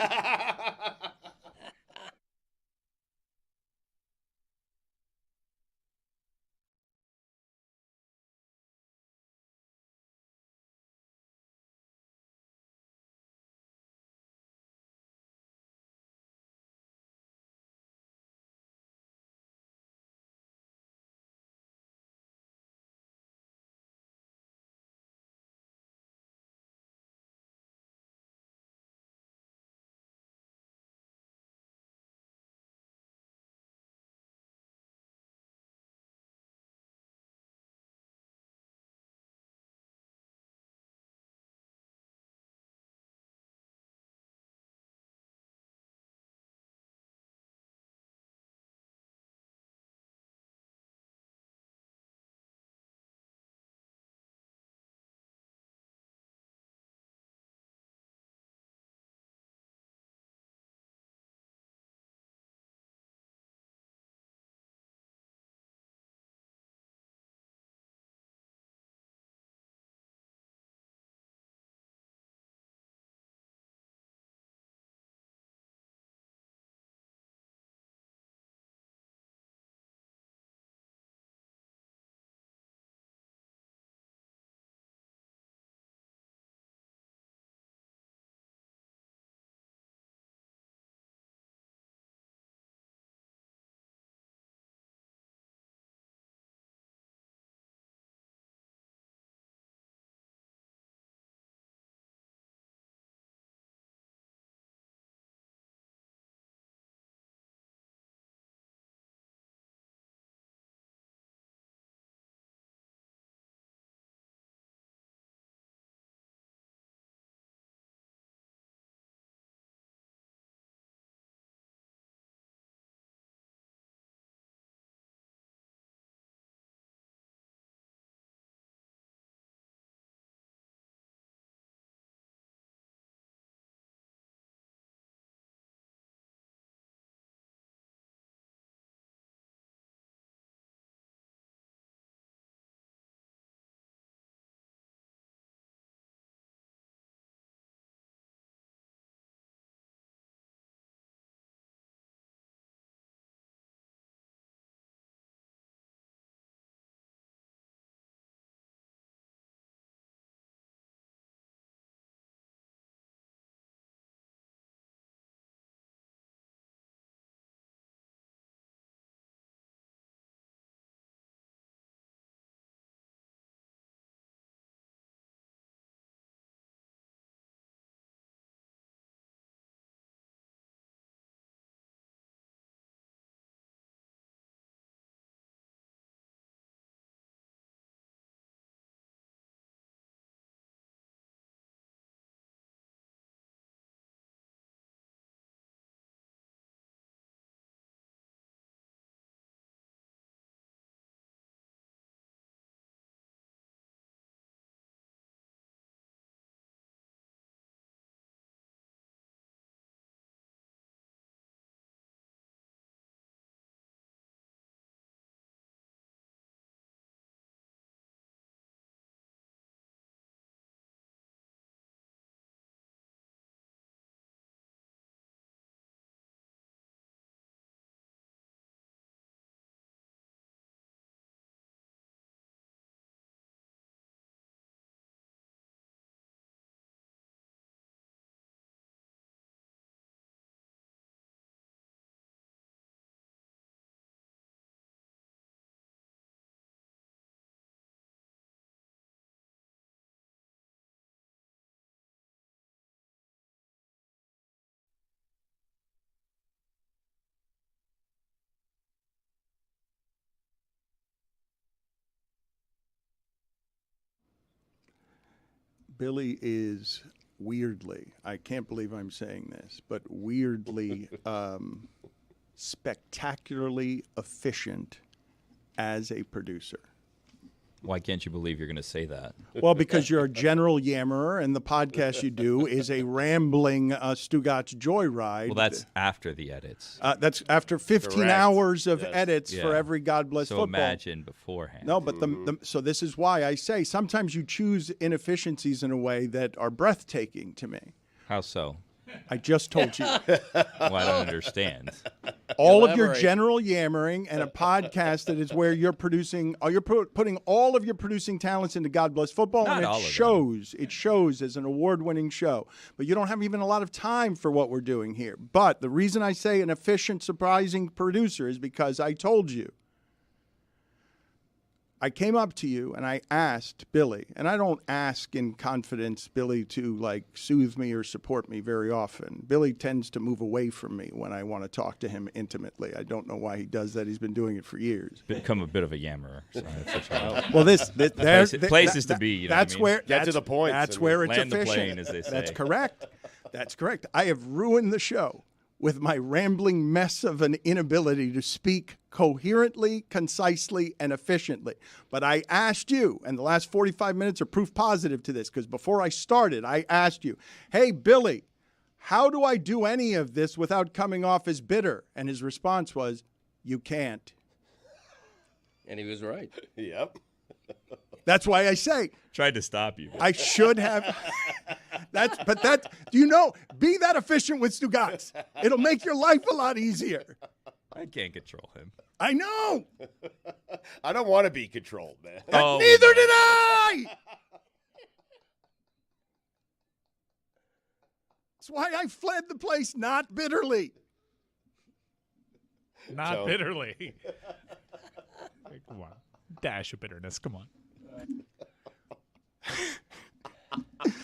Billy is weirdly, I can't believe I'm saying this, but weirdly spectacularly efficient as a producer. Why can't you believe you're going to say that? Well, because you're a general yammerer, and the podcast you do is a rambling Stugotz joyride. Well, that's after the edits. That's after 15 Correct. hours of Yes. edits for every God Bless so Football. imagine beforehand. No, but so this is why I say sometimes you choose inefficiencies in a way that are breathtaking to me. How so? I just told you. Well, I don't understand. All of your Elaborate. general yammering and a podcast that is where you're producing, you're putting all of your producing talents into God Bless Football, Not and all it of them. shows. It shows as an award-winning show. But you don't have even a lot of time for what we're doing here. But the reason I say an efficient, surprising producer is because I told you. I came up to you and I asked Billy, and I don't ask in confidence Billy to like soothe me or support me very often. Billy tends to move away from me when I want to talk to him intimately. I don't know why he does that. He's been doing it for years. Become a bit of a yammerer. So that's what you- Well, places to be, you know that's what I mean? where Get to the point. That's where it's Land the efficient. plane, as they say. That's correct. That's correct. I have ruined the show with my rambling mess of an inability to speak coherently, concisely, and efficiently. But I asked you, and the last 45 minutes are proof positive to this, because before I started, I asked you, hey, Billy, how do I do any of this without coming off as bitter? And his response was, you can't. And he was right. Yep. That's why I say, Tried to stop you. I should have. Be that efficient with Stugotz. It'll make your life a lot easier. I can't control him. I know. I don't want to be controlled, man. Oh, Neither did I. That's why I fled the place, not bitterly. Not bitterly. Come on. Dash of bitterness. Come on.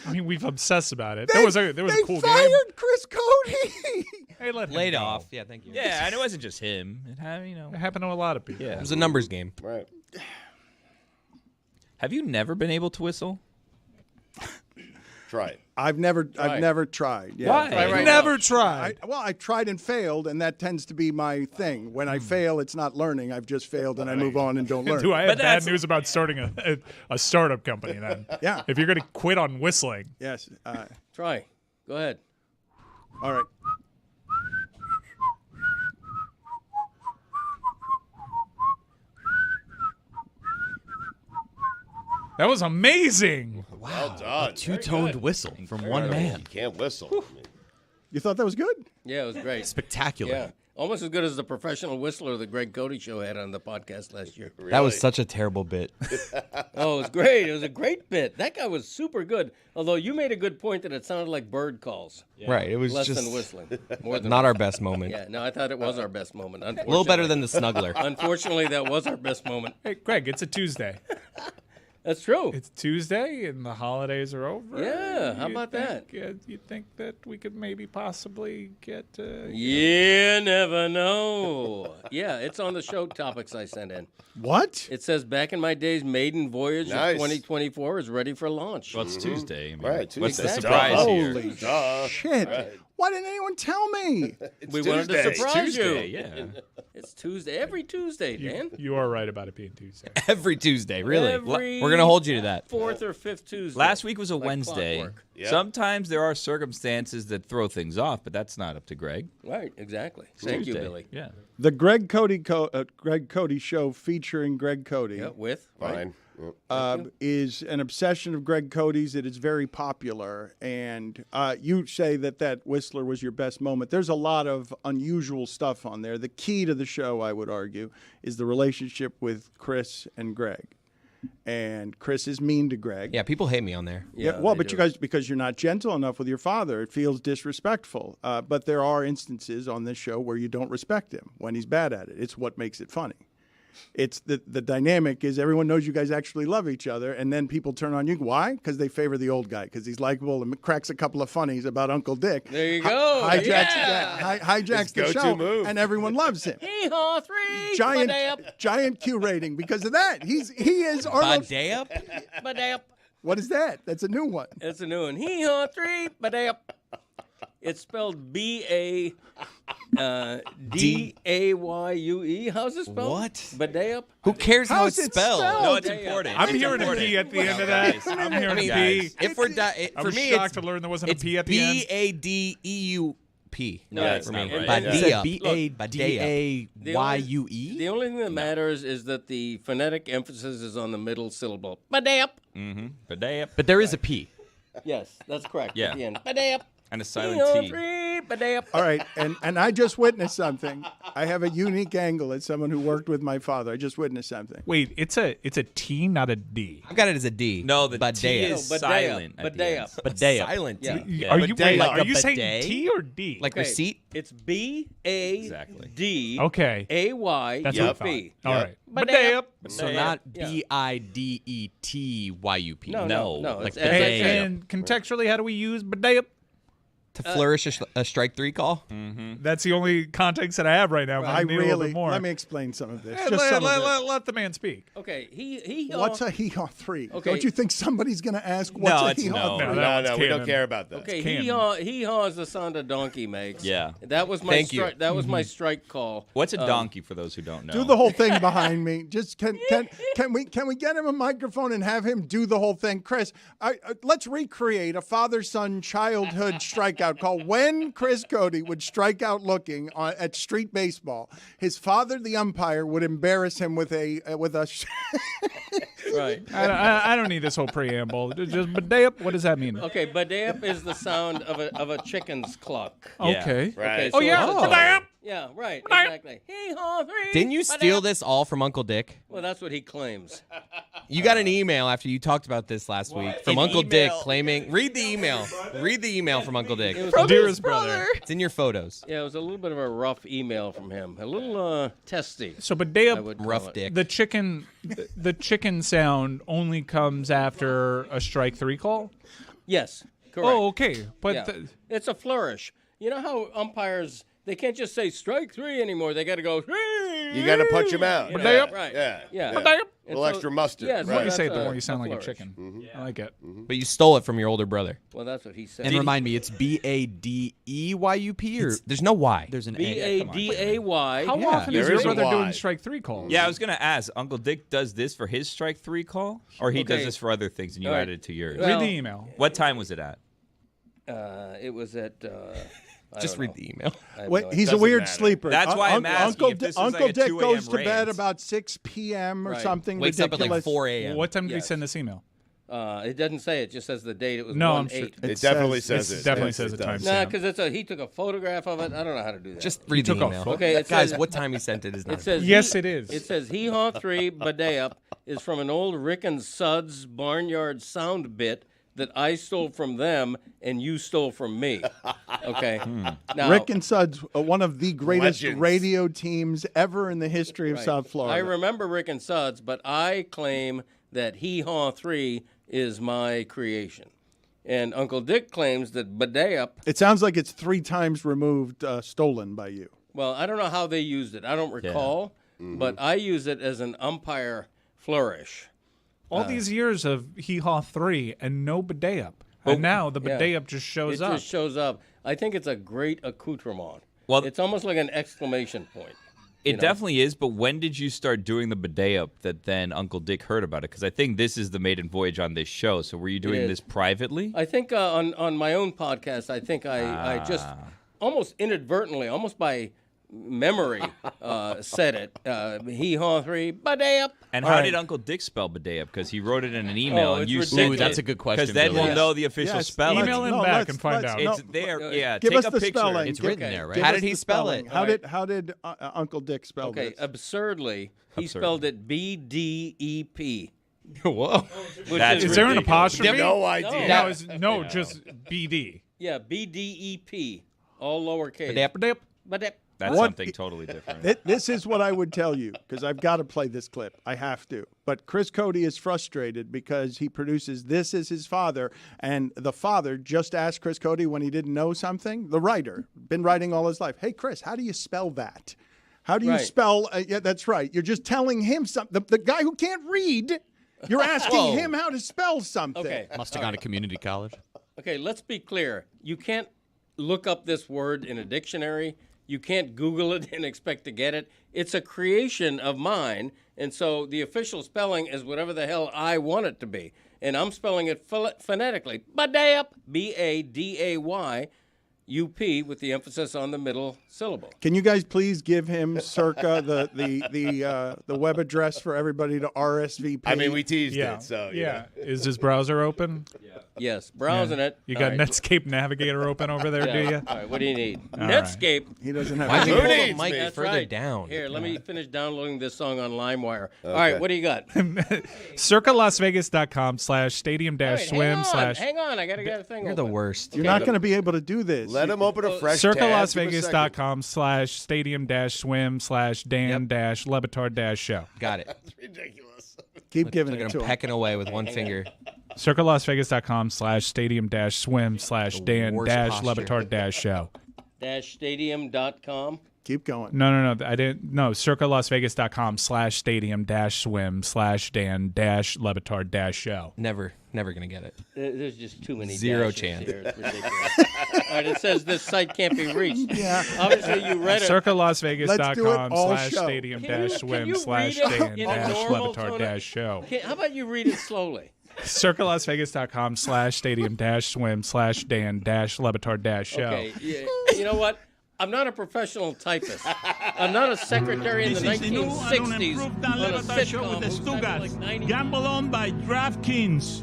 I mean, we've obsessed about it. There was a cool They fired game. Chris Cody. Hey, let him Laid go. off. Yeah, thank you. Yeah, and it wasn't just him. It had, It happened to a lot of people. It was a numbers game. Right. Have you never been able to whistle? Try it. I've never tried. Yeah. Why? Try right Never now. tried. I tried and failed, and that tends to be my thing. When I fail, it's not learning. I've just failed, and I move on and don't learn. Do I have But bad that's- news about starting a startup company then? Yeah. If you're going to quit on whistling. Yes. Try. Go ahead. All right. That was amazing. Well done. Two-toned whistle from one man. You can't whistle. You thought that was good? Yeah, it was great. Spectacular. Yeah. Almost as good as the professional whistler the Greg Cody show had on the podcast last year. That was such a terrible bit. Oh, it was great. It was a great bit. That guy was super good. Although you made a good point that it sounded like bird calls. Right. It was Less just than whistling. More than not our best moment. Yeah, no, I thought it was our best moment. A little better than the snuggler. Unfortunately, that was our best moment. Hey, Greg, it's a Tuesday. That's true. It's Tuesday and the holidays are over. Yeah, how about that? You think that we could maybe possibly get... You never know. Yeah, it's on the show topics I sent in. What? It says, back in my days, maiden voyage Nice. of 2024 is ready for launch. Well, it's Tuesday. I mean, Right, What's the Tuesday. surprise here? Holy Duh. shit. Right. Why didn't anyone tell me? We wanted to Tuesday. surprise Tuesday, you. yeah. It's Tuesday. Every Tuesday, Dan. You are right about it being Tuesday. Every Tuesday, really. Every We're going to hold you to that. Fourth or fifth Tuesday. Last week was a Like Wednesday. clockwork. Yeah. Sometimes there are circumstances that throw things off, but that's not up to Greg. Right, exactly. Thank you, Tuesday. Billy. Yeah. The Greg Cody show featuring Greg Cody. Yeah, with? Right? Fine. Is an obsession of Greg Cody's. It is very popular, and you say that Whistler was your best moment. There's a lot of unusual stuff on there. The key to the show, I would argue, is the relationship with Chris and Greg. And Chris is mean to Greg. Yeah, people hate me on there. Yeah, well, they but do. you guys, because you're not gentle enough with your father, it feels disrespectful. But there are instances on this show where you don't respect him when he's bad at it. It's what makes it funny. It's the dynamic is everyone knows you guys actually love each other, and then people turn on you. Why? Because they favor the old guy, because he's likable and cracks a couple of funnies about Uncle Dick. There you go. Hijacks His the go-to show, move. and everyone loves him. Hee-haw, three. Giant Q rating because of that. He is Arnold. Badayup? Badap. What is that? That's a new one. It's a new one. Hee-haw 3, ba-day-up. It's spelled B-A-D-A-Y-U-E. How's it spelled? What? Ba-day-up. Who cares how How's it's it spelled? spelled? No, it's Day-up. important. I'm It's hearing a important. P at the end of that. I'm hearing a P. If we're I for was me, shocked it's, to learn there wasn't a it's P at the end. B-A-D-E-U-P. No, that's not right. Badea. B-A-D-A-Y-U-E? The only thing that matters is that the phonetic emphasis is on the middle syllable. Ba-day-up. Badea. But there is a P. Yes, that's correct. Yeah. At the end. Ba-day-up. And a silent Hee-haw T. 3, ba-day-up. All right, and I just witnessed something. I have a unique angle as someone who worked with my father. I just witnessed something. Wait, it's a T, not a D. I've got it as a D. No, the T Badea. is No, badea. silent. at the end. Badea. Badea. Silent T. Yeah. Yeah. Are you Badea. are Like you a saying bidet? T or D? Like receipt? It's B-A-D. Okay. A-Y. That's U what I thought. P. All right. Badea. So not B-I-D-E-T-Y-U-P. No, No, Like like as I bidet. said, And contextually, how do we use bidet? To flourish a strike 3 call? That's the only context that I have right now. But I need a little bit more. let me explain some of this. Hey, Just some of it. let the man speak. Okay, he What's a hee-haw 3? Okay. Don't you think somebody's going to ask what's No, a it's hee-haw no. 3? No, that one's No, we don't canon. care about that. Okay, canon. hee-haw is the sound a donkey makes. Yeah. That was my Thank you. That was my strike call. What's a donkey for those who don't know? Do the whole thing behind me. Just can we get him a microphone and have him do the whole thing, Chris? Let's recreate a father-son childhood strikeout call. When Chris Cody would strike out looking at street baseball, his father, the umpire, would embarrass him with a Right. I don't need this whole preamble. Just bidet. What does that mean? Okay, badayap is the sound of a chicken's cluck. Yeah. Okay. Right. Okay, Oh so yeah. it's a- Bidet. Yeah, right. Exactly. Hee-haw 3. Didn't you steal badayap. this all from Uncle Dick? Well, that's what he claims. You got an email after you talked about this last week from An Uncle Dick email? claiming. Read the email. Read the email from Uncle Dick. Dearest brother. It's in your photos. Yeah, it was a little bit of a rough email from him. A little testy. So I bidet. would call Rough it. dick. The chicken sound only comes after a strike 3 call. Yes, correct. Oh, okay. But Yeah. It's a flourish. You know how umpires, they can't just say strike 3 anymore. They got to go. You got to punch him out. You know, Badayap. right. Yeah. Yeah. Badayap. A little extra mustard. Yeah, Right. The more you that's say it, the a- more you sound a like a flourish. chicken. I like it. But you stole it from your older brother. Well, that's what he said. And remind me, it's B-A-D-E-Y-U-P or There's no Y. there's an A? B-A-D-A-Y. How often is There your is a brother Y. doing strike 3 calls? Yeah, I was gonna ask. Uncle Dick does this for his strike 3 call, or he does Okay. this for other things, and you All right. added it to yours. Well- Read the email. What time was it at? It was at. I Just don't read know. the email. I have Wait, no he's a idea. weird matter. sleeper. That's why I'm asking Uncle, if this was Uncle like a Dick 2 goes to a.m. bed rant. about 6 p.m. or Right. something Wakes ridiculous. up at like 4 a.m. What time did he Yes. send this email? It doesn't say. It just says the date. It was No, 1/8. I'm sure. It definitely says- says It it. definitely Yes, says it the time. does. Nah, because he took a photograph of it. I don't know how to do that. Just read the took a email. photo. Okay, it Guys, says, what time he sent it is not. it says. Yes, it is. It says hee-haw 3 badayap is from an old Rick and Suds barnyard sound bit that I stole from them and you stole from me. Okay. Now, Rick and Suds, one of the greatest Legends. radio teams ever in the history of right. South Florida. I remember Rick and Suds, but I claim that hee-haw 3 is my creation. And Uncle Dick claims that badayap. It sounds like it's 3 times removed, stolen by you. Well, I don't know how they used it. I don't recall, but I use it as an umpire flourish. All these years of Hee Haw 3 and no bidet. And now the Yeah. bidet just shows It up. just shows up. I think it's a great accoutrement. Well- It's almost like an exclamation point. It definitely is, but when did you start doing the bidet up that then Uncle Dick heard about it? Because I think this is the maiden voyage on this show. So were you doing is. this privately? I think on my own podcast, I think I just almost inadvertently, almost by memory, said it. Hee-haw 3, badayap. And how did Uncle Dick spell bidet up? Because he wrote it in an email, Oh, and it's you ridiculous. said Ooh, that's a good question. Because then Billy. we'll know the official Yes, spelling. Email him No, back let's- and find let's- out. no. It's there. Yeah, Give take us a the picture. spelling. It's written there, right? Give How us did he the spell spelling. it? How did Uncle Dick spell Okay, this? absurdly, he Absurd. spelled it B-D-E-P. Whoa. Which That's Is there an ridiculous. apostrophe? No idea. That was just BD. Yeah, B-D-E-P, all lowercase. Bidet. Badayap. That's What- something totally different. This is what I would tell you, because I've got to play this clip. I have to. But Chris Cody is frustrated because he produces this as his father, and the father just asked Chris Cody when he didn't know something. The writer, been writing all his life. Hey, Chris, how do you spell that? How do you Right. spell? Yeah, that's right. You're just telling him something. The guy who can't read You're asking Whoa. him how to spell something. Okay. Must have gone to community college. Okay, let's be clear. You can't look up this word in a dictionary. You can't Google it and expect to get it. It's a creation of mine, and so the official spelling is whatever the hell I want it to be. And I'm spelling it phonetically. Baday-up, B-A-D-A-Y-U-P, with the emphasis on the middle syllable. Can you guys please give him circa the web address for everybody to RSVP? I mean, we teased it, so yeah. Is his browser open? Yes, browsing it. You got Netscape Navigator open over there, do you? All right, what do you need? All Netscape. He doesn't have. Why'd you Who pull the needs mic me? That's further right. down? Here, let me finish downloading this song on LimeWire. All right, what do you got? Circa LasVegas.com/stadium swim slash. Hang on, I got to get a thing. You're the open. worst. You're not going to be able to do this. Let him open a fresh Circa tab. Give him a second. LasVegas.com/stadium swim /Dan Le Batard Show. Got it. Ridiculous. Keep giving Look it at to him him. pecking away with one finger. Circa LasVegas.com/stadium swim /Dan worst Le posture. Batard Show. Stadium.com. Keep going. No. I didn't. No, Circa LasVegas.com/stadium swim /Dan Le Batard Show. Never gonna get it. There's just too many Zero dashes chance. here. It's ridiculous. All right, it says this site can't be reached. Yeah. Obviously, you read it. Circa Let's do it all LasVegas.com/stadium Can swim you read it /Dan in a Le normal Batard tone? Show. How about you read it slowly? Circa LasVegas.com/stadium swim /Dan Le Batard Show. Okay. You know what? I'm not a professional typist. I'm not a secretary in the 1960s on a sitcom who typed like 90 Gamble on by DraftKings.